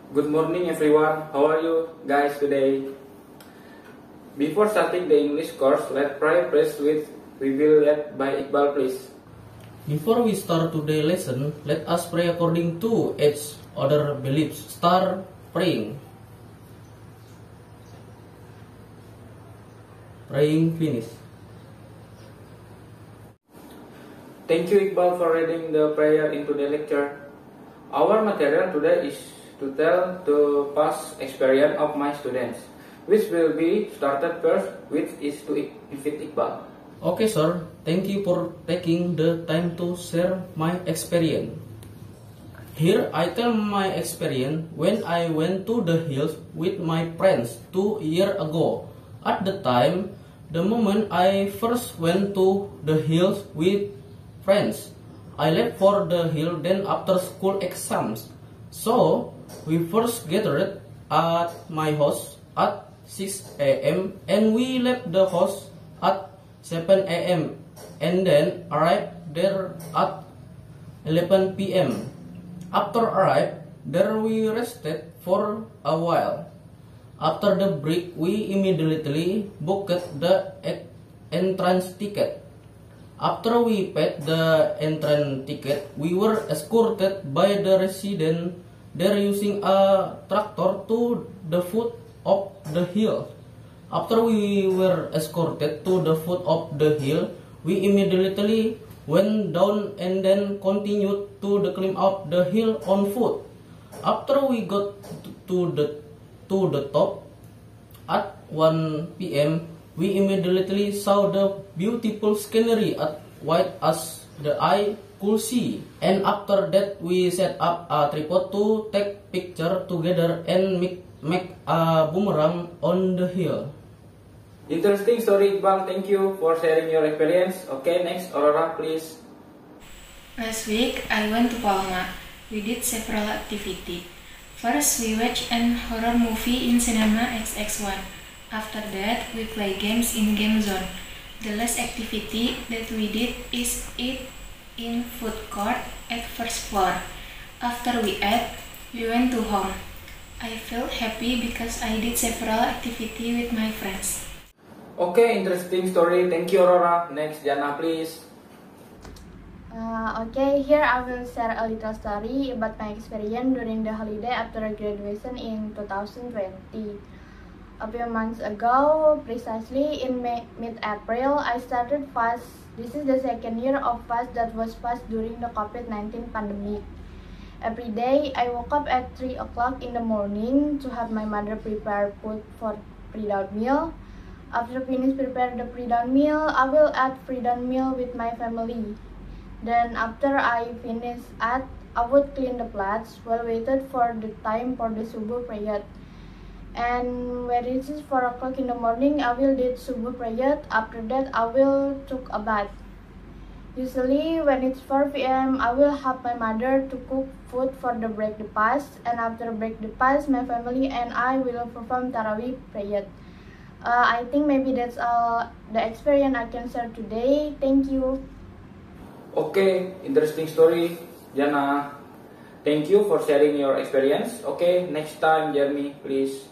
Good morning everyone. How are you guys today? Before starting the English course, let's pray first with we will led by Iqbal please. Before we start today's lesson, let us pray according to each other beliefs. Start praying. Praying finish. Thank you Iqbal for reading the prayer into the lecture. Our material today is to tell the past experience of my students, which will be started first, which is to invite Iqbal. Okay, sir. Thank you for taking the time to share my experience. Here I tell my experience when I went to the hills with my friends 2 years ago. At the time, the moment I first went to the hills with friends, I left for the hill then after school exams. So, we first gathered at my house at 6 a.m. and we left the house at 7 a.m. and then arrived there at 11 p.m. After arrived there we rested for a while. After the break we immediately booked the entrance ticket. After we paid the entrance ticket, we were escorted by the resident there using a tractor to the foot of the hill. After we were escorted to the foot of the hill, we immediately went down and then continued to the climb up the hill on foot. After we got to the top at 1 p.m., we immediately saw the beautiful scenery as wide as the eye could see. And after that, we set up a tripod to take picture together and make a boomerang on the hill. Interesting story Iqbal, thank you for sharing your experience. Okay, next Aurora please. Last week, I went to Palma. We did several activities. First, we watched an horror movie in Cinema XX1. After that, we play games in Game Zone. The last activity that we did is eat in food court at first floor. After we ate, we went to home. I felt happy because I did several activities with my friends. Okay, interesting story. Thank you Aurora. Next Jana please. Okay, here I will share a little story about my experience during the holiday after graduation in 2020. A few months ago, precisely in mid-April, I started fast. This is the second year of fast that was fast during the COVID-19 pandemic. Every day, I woke up at 3 o'clock in the morning to have my mother prepare food for pre-dawn meal. After finish prepare the pre-dawn meal, I will eat pre-dawn meal with my family. Then after I finish I would clean the plates while waited for the time for the subuh prayer. And when it is 4 o'clock in the morning, I will do subuh prayer. After that, I will take a bath. Usually, when it's 4 p.m., I will help my mother to cook food for the break the fast. And after break the fast, my family and I will perform Tarawih prayer. I think maybe that's all the experience I can share today. Thank you. Okay, interesting story Jana. Thank you for sharing your experience. Okay, next time Jeremy please.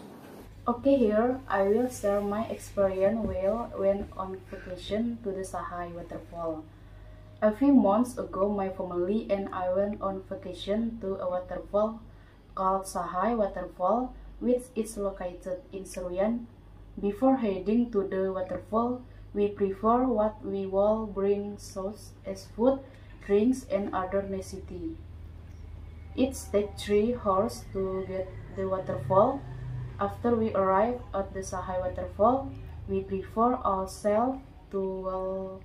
Okay, here I will share my experience when on vacation to the Sahai waterfall. A few months ago, my family and I went on vacation to a waterfall called Sahai Waterfall, which is located in Seruyan. Before heading to the waterfall, we prefer what we will bring such as food, drinks, and other necessities. It takes 3 hours to get the waterfall. After we arrive at the Sahai waterfall, we prepare ourselves to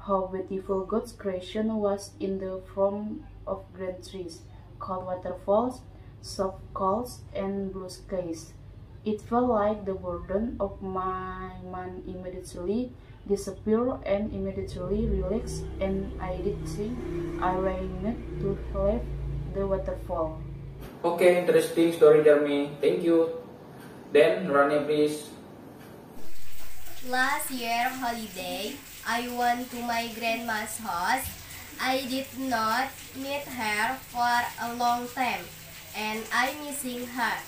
how beautiful God's creation was in the form of green trees, cold waterfalls, soft clouds, and blue skies. It felt like the burden of my mind immediately disappeared and immediately relaxed, and I did see I ran to leave the waterfall. Okay, interesting story Jeremy. Thank you. Then Rani please. Last year holiday, I went to my grandma's house. I did not meet her for a long time. and I'm missing her.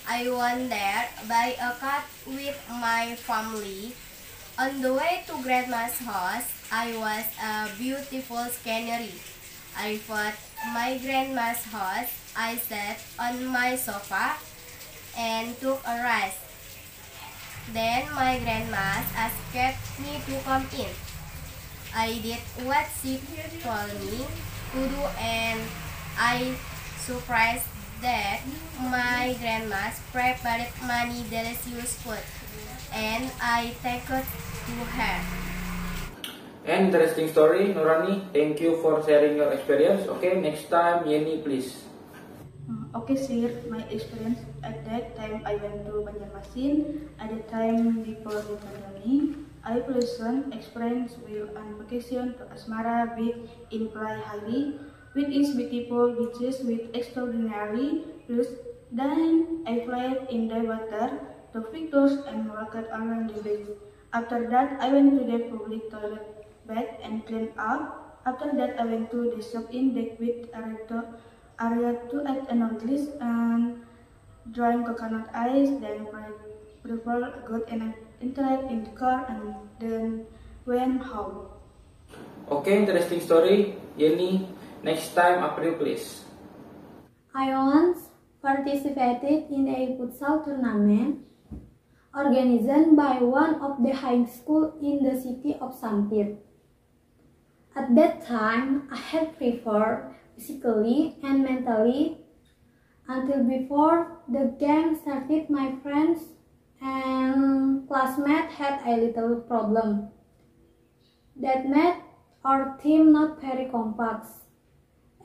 I went there by a car with my family. On the way to Grandma's house, I was a beautiful scenery. I fought my grandma's house. I sat on my sofa and took a rest. Then my grandma asked me to come in. I did what she told me to do, and I surprised that my grandma prepared many delicious food, and I take it to her. Interesting story, Nurani. Thank you for sharing your experience. Okay, next time, Yeni, please. Okay, sir. My experience at that time, I went to Banjarmasin. At the time before the pandemic, I pleasant experience while on vacation to Asmara Beach in Pelaihari, with its beautiful beaches with extraordinary views. Then I played in the water, took pictures, and walked around the beach. After that, I went to the public toilet bath and cleaned up. After that, I went to the shop in deck with area to add a notice and drawing coconut ice. Then prefer a good internet in the car and then went home. Okay, interesting story, Yeni. Next time, April, please. I once participated in a futsal tournament organized by one of the high school in the city of Sampit. At that time, I had prepared physically and mentally. Until before the game started, my friends and classmates had a little problem that made our team not very compact.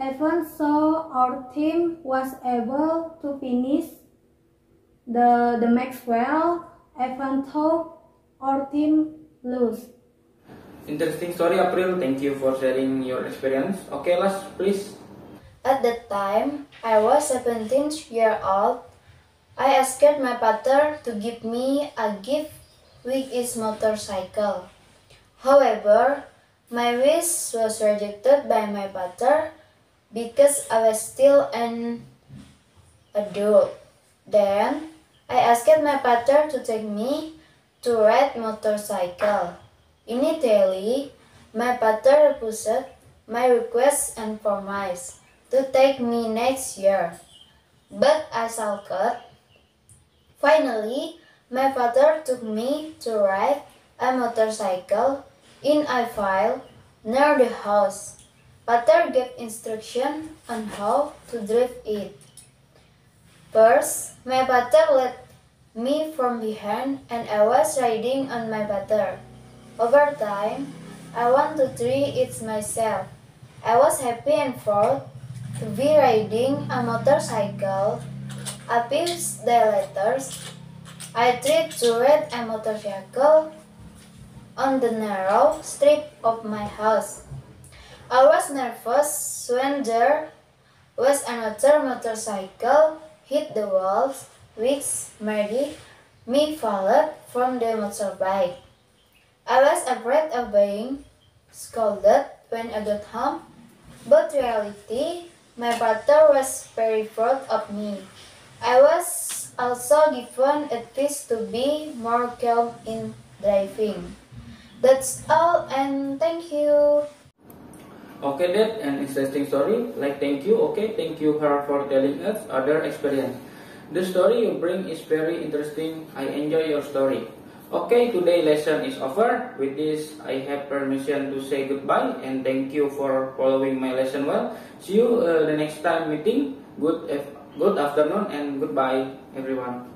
Even so, our team was able to finish the match well, even though our team lost. Interesting story, April. Thank you for sharing your experience. Okay, last, please. At that time, I was 17 years old. I asked my father to give me a gift, which is motorcycle. However, my wish was rejected by my father because I was still an adult. Then, I asked my father to take me to ride motorcycle. Initially, my father refused my request and promised to take me next year, but I sulked. Finally, my father took me to ride a motorcycle in a field near the house. Father gave instruction on how to drive it. First, my father led me from behind and I was riding on my father. Over time, I want to try it myself. I was happy and proud to be riding a motorcycle. A few days later, I tried to ride a motorcycle on the narrow strip of my house. I was nervous when there was another motorcycle hit the walls, which made me fall from the motorbike. I was afraid of being scolded when I got home, but in reality, my father was very proud of me. I was also given advice to be more calm in driving. That's all, and thank you. Okay, that an interesting story. Thank you. Okay, thank you her for telling us other experience. The story you bring is very interesting. I enjoy your story. Okay, today lesson is over. With this, I have permission to say goodbye and thank you for following my lesson well. See you the next time meeting. Good afternoon and goodbye, everyone.